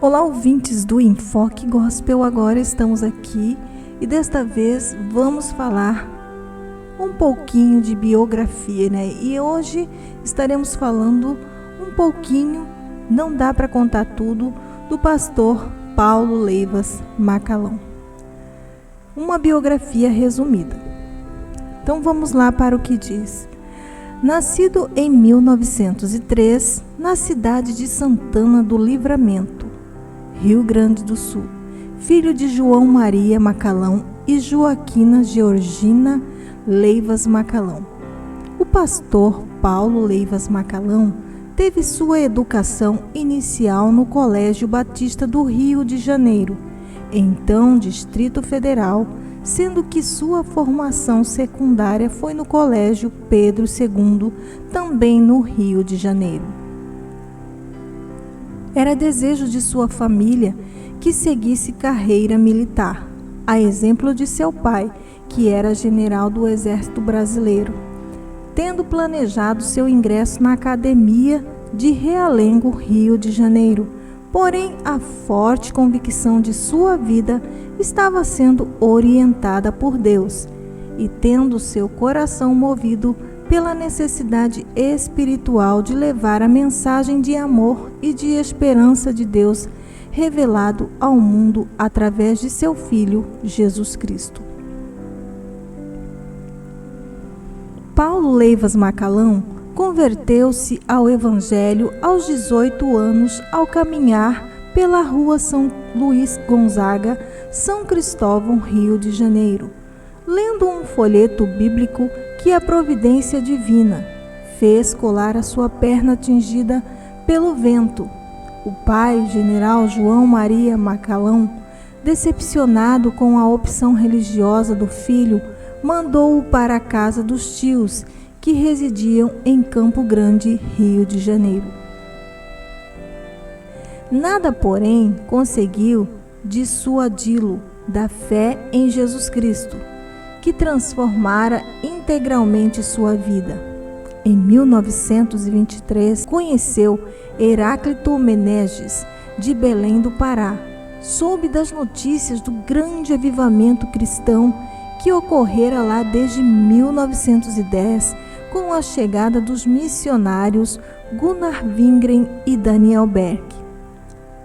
Olá, ouvintes do Enfoque Gospel. Agora estamos aqui e desta vez vamos falar um pouquinho de biografia, né? E hoje estaremos falando um pouquinho, não dá para contar tudo, do pastor Paulo Leivas Macalão. Uma biografia resumida. Então vamos lá para o que diz. Nascido em 1903, na cidade de Santana do Livramento, Rio Grande do Sul, filho de João Maria Macalão e Joaquina Georgina Leivas Macalão. O pastor Paulo Leivas Macalão teve sua educação inicial no Colégio Batista do Rio de Janeiro, então Distrito Federal, sendo que sua formação secundária foi no Colégio Pedro II, também no Rio de Janeiro. Era desejo de sua família que seguisse carreira militar, a exemplo de seu pai, que era general do Exército Brasileiro, tendo planejado seu ingresso na Academia de Realengo, Rio de Janeiro. Porém, a forte convicção de sua vida estava sendo orientada por Deus e tendo seu coração movido pela necessidade espiritual de levar a mensagem de amor e de esperança de Deus revelado ao mundo através de seu Filho, Jesus Cristo. Paulo Leivas Macalão converteu-se ao Evangelho aos 18 anos ao caminhar pela rua São Luís Gonzaga, São Cristóvão, Rio de Janeiro, lendo um folheto bíblico que a providência divina fez colar a sua perna atingida pelo vento. O pai, general João Maria Macalão, decepcionado com a opção religiosa do filho, mandou-o para a casa dos tios, que residiam em Campo Grande, Rio de Janeiro. Nada, porém, conseguiu dissuadi-lo da fé em Jesus Cristo, que transformara integralmente sua vida. Em 1923, conheceu Heráclito Meneges, de Belém do Pará. Soube das notícias do grande avivamento cristão que ocorrera lá desde 1910, com a chegada dos missionários Gunnar Wingren e Daniel Berg.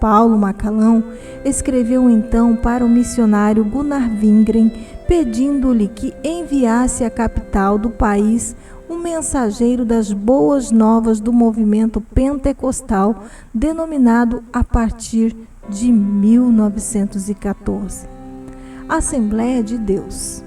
Paulo Macalão escreveu então para o missionário Gunnar Wingren, pedindo-lhe que enviasse à capital do país um mensageiro das boas novas do movimento pentecostal, denominado a partir de 1914, Assembleia de Deus.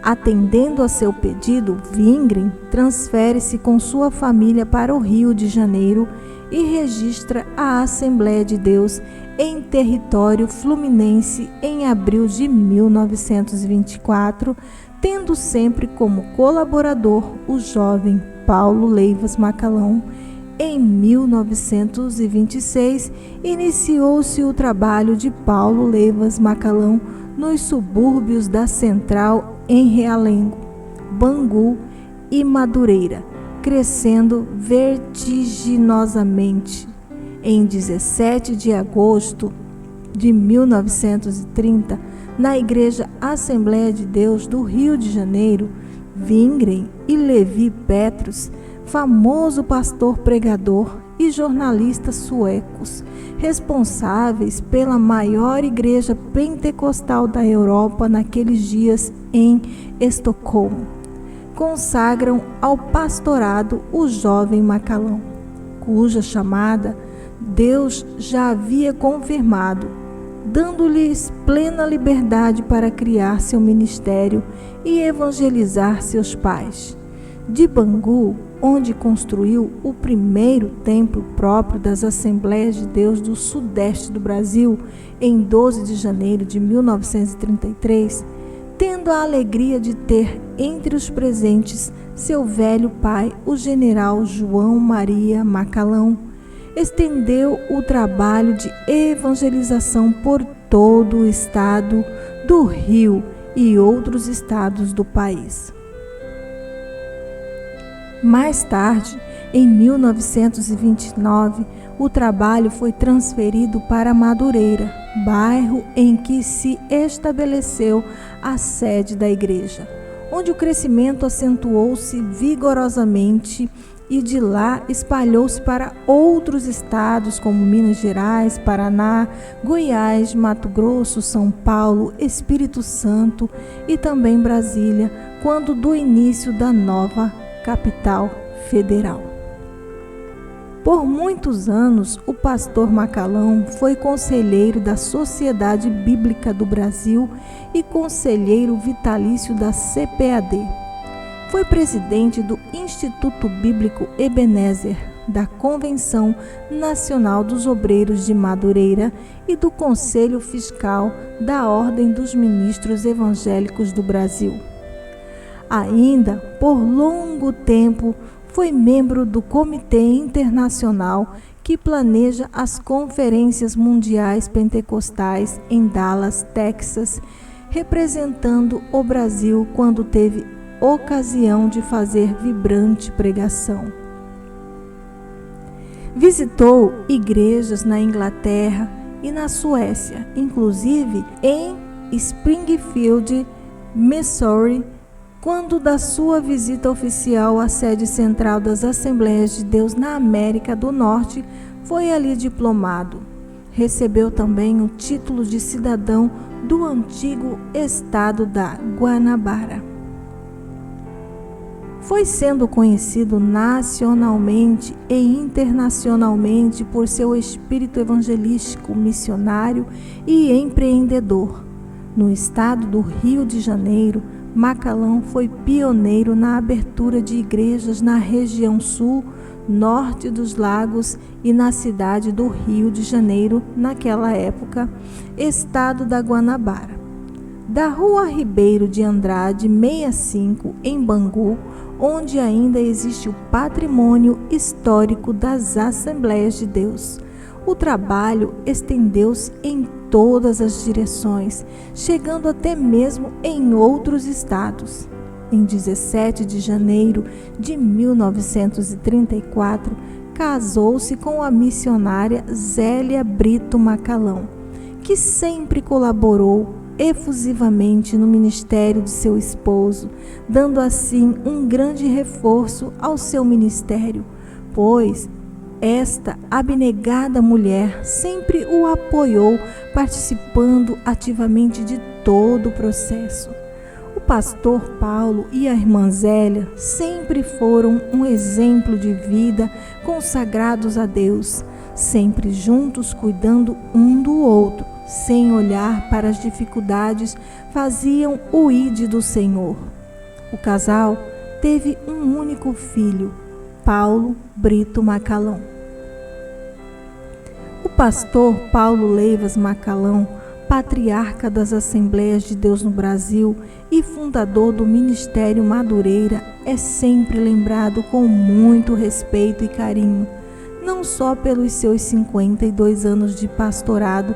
Atendendo a seu pedido, Wingren transfere-se com sua família para o Rio de Janeiro e registra a Assembleia de Deus em território fluminense em abril de 1924, tendo sempre como colaborador o jovem Paulo Leivas Macalão. Em 1926, iniciou-se o trabalho de Paulo Leivas Macalão nos subúrbios da Central, em Realengo, Bangu e Madureira, crescendo vertiginosamente. Em 17 de agosto de 1930, na Igreja Assembleia de Deus do Rio de Janeiro, Wingren e Levi Petrus, famoso pastor pregador e jornalistas suecos, responsáveis pela maior igreja pentecostal da Europa naqueles dias em Estocolmo, consagram ao pastorado o jovem Macalão, cuja chamada Deus já havia confirmado, dando-lhes plena liberdade para criar seu ministério e evangelizar seus pais. De Bangu, onde construiu o primeiro templo próprio das Assembleias de Deus do Sudeste do Brasil, em 12 de janeiro de 1933, tendo a alegria de ter entre os presentes seu velho pai, o general João Maria Macalão, estendeu o trabalho de evangelização por todo o estado do Rio e outros estados do país. Mais tarde, em 1929, o trabalho foi transferido para Madureira, bairro em que se estabeleceu a sede da igreja, onde o crescimento acentuou-se vigorosamente e de lá espalhou-se para outros estados como Minas Gerais, Paraná, Goiás, Mato Grosso, São Paulo, Espírito Santo e também Brasília, quando do início da nova capital federal. Por muitos anos, o pastor Macalão foi conselheiro da Sociedade Bíblica do Brasil e conselheiro vitalício da CPAD. Foi presidente do Instituto Bíblico Ebenezer, da Convenção Nacional dos Obreiros de Madureira e do Conselho Fiscal da Ordem dos Ministros Evangélicos do Brasil. Ainda, por longo tempo, foi membro do Comitê Internacional que planeja as Conferências Mundiais Pentecostais em Dallas, Texas, representando o Brasil quando teve ocasião de fazer vibrante pregação. Visitou igrejas na Inglaterra e na Suécia, inclusive em Springfield, Missouri, quando da sua visita oficial à sede central das Assembleias de Deus na América do Norte, foi ali diplomado. Recebeu também o título de cidadão do antigo estado da Guanabara. Foi sendo conhecido nacionalmente e internacionalmente por seu espírito evangelístico, missionário e empreendedor. No estado do Rio de Janeiro, Macalão foi pioneiro na abertura de igrejas na região sul, norte dos lagos e na cidade do Rio de Janeiro, naquela época, estado da Guanabara. Da Rua Ribeiro de Andrade, 65, em Bangu, onde ainda existe o patrimônio histórico das Assembleias de Deus. O trabalho estendeu-se em todas as direções, chegando até mesmo em outros estados. Em 17 de janeiro de 1934, casou-se com a missionária Zélia Brito Macalão, que sempre colaborou efusivamente no ministério de seu esposo, dando assim um grande reforço ao seu ministério, pois esta abnegada mulher sempre o apoiou, participando ativamente de todo o processo. O pastor Paulo e a irmã Zélia sempre foram um exemplo de vida, consagrados a Deus, sempre juntos, cuidando um do outro, sem olhar para as dificuldades, faziam o ide do Senhor. O casal teve um único filho, Paulo Brito Macalão. O pastor Paulo Leivas Macalão, patriarca das Assembleias de Deus no Brasil e fundador do Ministério Madureira, é sempre lembrado com muito respeito e carinho, não só pelos seus 52 anos de pastorado,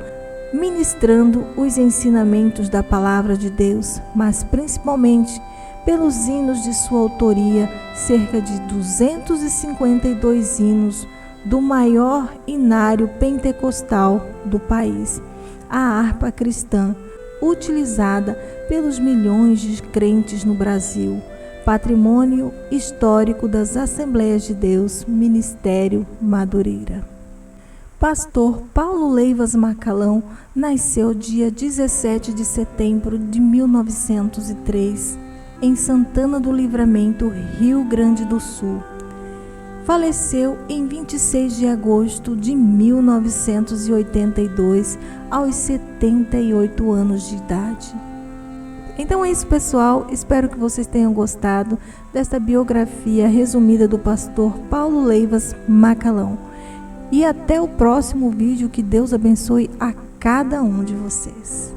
ministrando os ensinamentos da Palavra de Deus, mas principalmente pelos hinos de sua autoria, cerca de 252 hinos do maior hinário pentecostal do país, a harpa cristã, utilizada pelos milhões de crentes no Brasil, patrimônio histórico das Assembleias de Deus, Ministério Madureira. Pastor Paulo Leivas Macalão nasceu dia 17 de setembro de 1903, em Santana do Livramento, Rio Grande do Sul. Faleceu em 26 de agosto de 1982, aos 78 anos de idade. Então é isso, pessoal. Espero que vocês tenham gostado desta biografia resumida do pastor Paulo Leivas Macalão. E até o próximo vídeo. Que Deus abençoe a cada um de vocês.